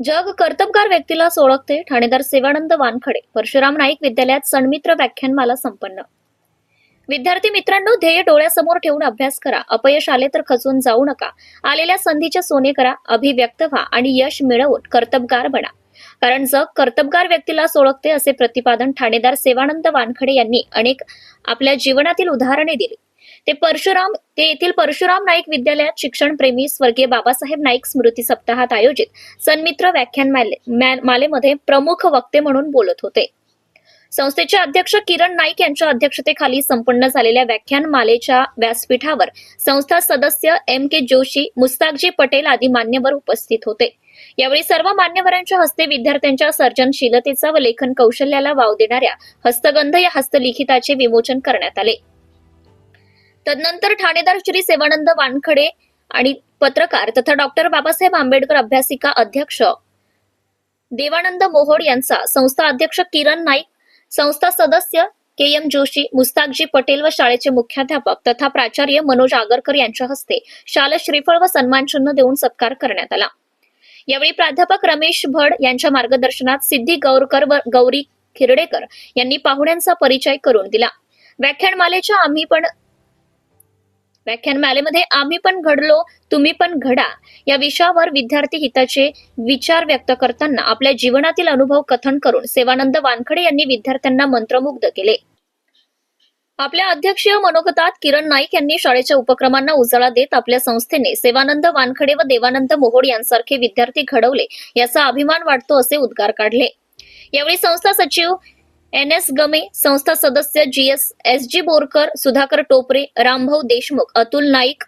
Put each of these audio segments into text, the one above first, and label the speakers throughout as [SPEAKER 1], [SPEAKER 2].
[SPEAKER 1] जग कर्तबगार व्यक्तीलाच ओळखते. ठाणेदार सेवानंद वानखडे परशुराम नाईक विद्यालयात सन्मित्र व्याख्यानमाला संपन्न. विद्यार्थी मित्रांनो, ध्येय डोळ्यासमोर ठेवून अभ्यास करा. अपयश आले तर खचून जाऊ नका. आलेल्या संधीचे सोने करा. अभिव्यक्त व्हा आणि यश मिळवून कर्तबगार बना. कारण जग कर्तबगार व्यक्तीलाच ओळखते, असे प्रतिपादन ठाणेदार सेवानंद वानखडे यांनी अनेक आपल्या जीवनातील उदाहरणे दिली. ते येथील परशुराम नाईक विद्यालयात शिक्षणप्रेमी स्वर्गीय बाबासाहेब नाईक स्मृती सप्ताहात आयोजित सन्मित्र व्याख्यान मालेमध्ये प्रमुख वक्ते म्हणून बोलत होते. संस्थेचे अध्यक्ष किरण नाईक यांच्या अध्यक्षतेखाली संपन्न झालेल्या व्याख्यान मालेच्या व्यासपीठावर संस्था सदस्य M.K. जोशी, मुस्ताकजी पटेल आदी मान्यवर उपस्थित होते. यावेळी सर्व मान्यवरांच्या हस्ते विद्यार्थ्यांच्या सर्जनशीलतेचा व लेखन कौशल्याला वाव देणाऱ्या हस्तगंध या हस्तलिखिताचे विमोचन करण्यात आले. तदनंतर ठाणेदार श्री सेवानंद वानखडे आणि पत्रकार तथा डॉक्टर बाबासाहेब आंबेडकर अभ्यासिका अध्यक्ष देवानंद मोहोड यांचा, संस्था अध्यक्ष किरण नाईक, संस्था सदस्य K.M. जोशी, मुस्ताकजी पटेल व शाळेचे मुख्याध्यापक तथा प्राचार्य मनोज आगरकर यांच्या हस्ते शाल श्रीफळ व सन्मानचिन्ह देऊन सत्कार करण्यात आला. यावेळी प्राध्यापक रमेश भड यांच्या मार्गदर्शनात सिद्धी गौरकर व गौरी खिरडेकर यांनी पाहुण्यांचा परिचय करून दिला. व्याख्यानमालेमध्ये आम्ही पण घडलो, तुम्ही पण घडा या विषयावर विद्यार्थी हिताचे विचार व्यक्त करताना आपल्या जीवनातील अनुभव कथन करून सेवानंद वानखडे यांनी विद्यार्थ्यांना मंत्रमुग्ध केले. आपल्या अध्यक्षीय मनोगतात किरण नाईक यांनी शाळेच्या उपक्रमांना उजाळा देत आपल्या संस्थेने सेवानंद वानखडे व देवानंद मोहोड यांसारखे विद्यार्थी घडवले याचा अभिमान वाटतो, असे उद्गार काढले. यावेळी संस्था सचिव N.S. गमे, संस्था सदस्य S.G. बोरकर, सुधाकर टोपरे, रामभाऊ देशमुख, अतुल नाईक,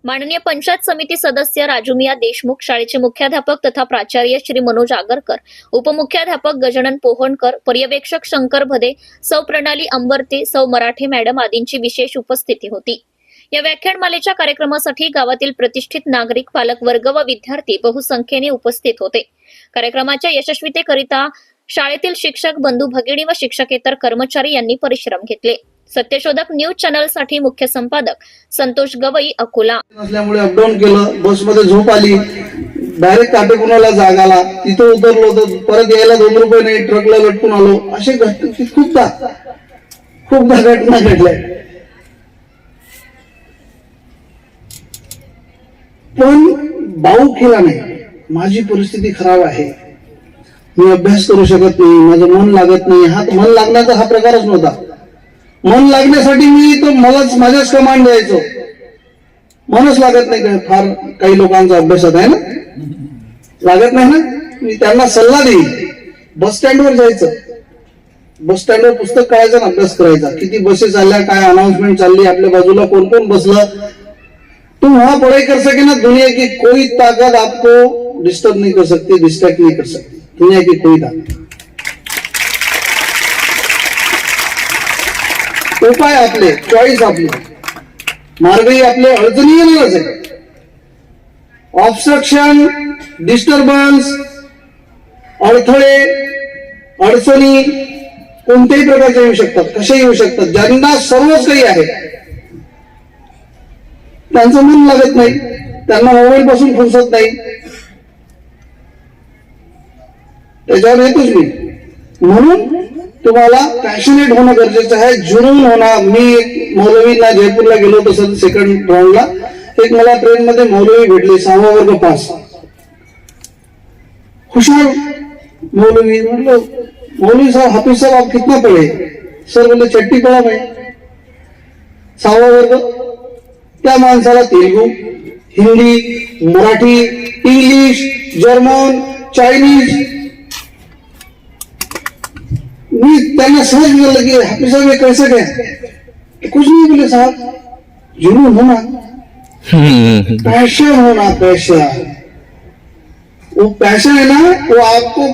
[SPEAKER 1] माननीय पंचायत समिती सदस्य राजूमिया देशमुख, शाळेचे मुख्याध्यापक तथा प्राचार्य श्री मनोज आगरकर, उपमुख्याध्यापक गजानन पोहणकर, पर्यवेक्षक शंकर भदे, सौ प्रणाली अंबरते, सौ मराठे मॅडम आदींची विशेष उपस्थिती होती. या व्याख्यानमालेच्या कार्यक्रमासाठी गावातील प्रतिष्ठित नागरिक, पालकवर्ग व विद्यार्थी बहुसंख्येने उपस्थित होते. कार्यक्रमाच्या यशस्वीतेकरिता शाळेतील शिक्षक बंधू भगिनी व शिक्षकेतर कर्मचारी यांनी परिश्रम घेतले. सत्यशोधक न्यूज चॅनल साठी मुख्य संपादक संतोष गवई, अकोला.
[SPEAKER 2] नसल्यामुळे अपडाऊन केलं, बसमध्ये झोप आली, डायरेक्ट काटेकुणाला जाग आला, तिथं उतरलो तर परत यायला 2 रुपये नाही, ट्रकला लटकून आलो. असे खूपदा घटना घडल्या. पण भाऊ केला नाही. माझी परिस्थिती खराब आहे, मी अभ्यास करू शकत नाही, माझं मन लागत नाही. मन लागण्याचा हा प्रकारच नव्हता. मन लागण्यासाठी मी तर मलाच माझ्याच कमांड द्यायचो. मनच लागत नाही का? फार काही लोकांचा अभ्यासात आहे ना, लागत नाही ना. मी त्यांना सल्ला देईन, बस स्टँडवर जायचं, बस स्टँडवर पुस्तक काढायचं, अभ्यास करायचा. किती बसेस आल्या, काय अनाउन्समेंट चालली, आपल्या बाजूला कोण कोण बसलं. तुम वहां पढ़ाई कर सके ना, दुनिया की कोई ताकत आपको डिस्टर्ब नहीं कर सकती, डिस्ट्रैक्ट नहीं कर सकती. दुनिया की कोई ताकत. उपाय आपले, चॉईस आपली, मार्गही आपले. अडचणी येणारच आहे. ऑब्स्ट्रक्शन, डिस्टर्बन्स, अडथळे, अडचणी कोणत्याही प्रकारचे येऊ शकतात, कसे येऊ शकतात. ज्यांना सर्वच काही आहे, त्यांचं मन लागत नाही, त्यांना मोबाईल पासून फुरसत नाही, त्याच्यावर येतोच मी. म्हणून तुम्हाला पॅशनेट होणं गरजेचं आहे, जुनून होणं. मी मौलवींना जयपूरला गेलो होतो सेकंड राऊंडला. एक मला ट्रेन मध्ये मौलवी भेटले, 6वा वर्ग पास, हुशार मौलवी. म्हटलं, मौलवी साहब, हाफिज साहब आप कितना पढ़े? सर बोले चट्टी पढ़ा मैं. 6वा वर्ग. त्या माणसाला Telugu, Hindi, Marathi, English, German, Chinese. मी त्यांना सहज बोललं की हाफिज साहब कैसे गए? कुछ नहीं बोले साहब, जुनून होना, पैशन होना. पैशन, वो पैशन है ना, वो आपको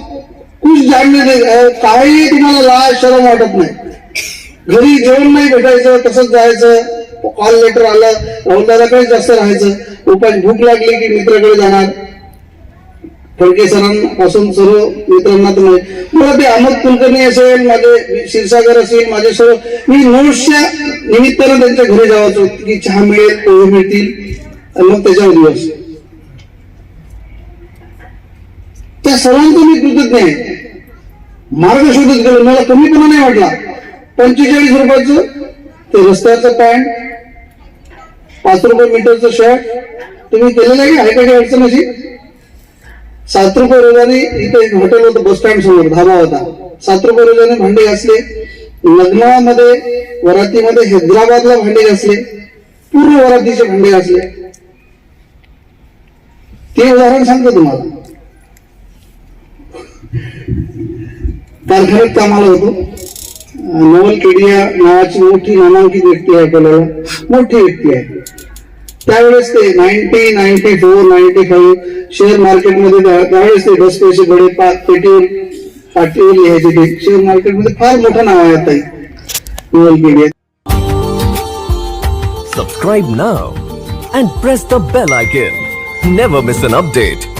[SPEAKER 2] कुछ जानने दे. काही तुम्हाला लाज शरम वाटत नाही. घरी जेवण नाही भेटायचं, तसंच जायचं. कॉल लेटर आलं, हवालदाराकडे जास्त राहायचं. उपाय भूक लागली की मित्राकडे जाणार. फडके सरांपासून सर्व मित्रांना तर मला ते अहमद कुलकर्णी असेल, माझे क्षीरसागर असेल, माझे सर्व, मी नोट्सच्या निमित्तानं त्यांच्या घरी जायचो की चहा मिळेल, पोहे मिळतील, आणि मग त्याच्यावर दिवस. त्या सर्वांचा मी कृतज्ञ आहे. मार्ग शोधत गेलो, मला कमीपणा नाही वाटला. 45 रुपयाचं ते रस्त्याचं पॅन्ट, 5 रुपये मीटरचं शर्ट तुम्ही केलेलं आहे का? काही अडचण अशी? 7 रुपये रोजाने इथे एक हॉटेल होतं बस स्टँड समोर, धाबा होता. 7 रुपये रोजाने भांडे घासले. लग्नामध्ये वरातीमध्ये हैदराबादला भांडे घासले, पूर्ण वरातीचे भांडे घासले. ते उदाहरण सांगतो तुम्हाला. कारखान्यात कामाला होतो. नवल केडिया नावाची मोठी नामांकित व्यक्ती आहे आपल्याला, मोठी व्यक्ती आहे. त्यावेळेस ते 90, 94, 95 शेअर मार्केटमध्ये त्यावेळेस ते 10 पैसे बडे पेटीवर पाठीवर लिहायचे. ते शेअर मार्केटमध्ये फार मोठं नाव आहे आता नवल Kedia.
[SPEAKER 3] Subscribe now and press the bell icon. Never miss an update.